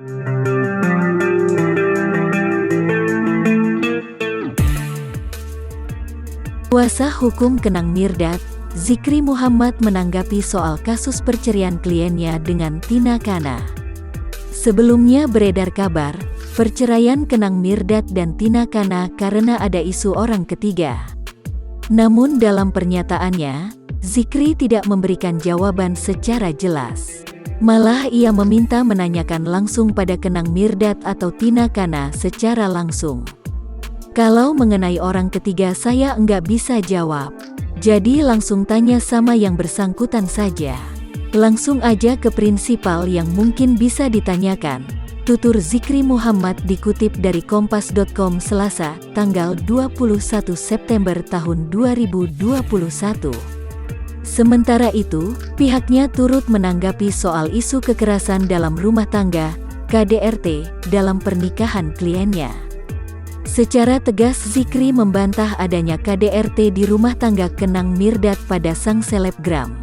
Kuasa hukum Kenang Mirdad, Zikri Muhammad menanggapi soal kasus perceraian kliennya dengan Tina Kana. Sebelumnya beredar kabar, perceraian Kenang Mirdad dan Tina Kana karena ada isu orang ketiga. Namun dalam pernyataannya, Zikri tidak memberikan jawaban secara jelas. Malah ia meminta menanyakan langsung pada Kenang Mirdad atau Tina Kana secara langsung. Kalau mengenai orang ketiga saya enggak bisa jawab. Jadi langsung tanya sama yang bersangkutan saja. Langsung aja ke prinsipal yang mungkin bisa ditanyakan, tutur Zikri Muhammad dikutip dari kompas.com Selasa, tanggal 21 September tahun 2021. Sementara itu, pihaknya turut menanggapi soal isu kekerasan dalam rumah tangga, KDRT, dalam pernikahan kliennya. Secara tegas Zikri membantah adanya KDRT di rumah tangga Kenang Mirdad pada sang selebgram.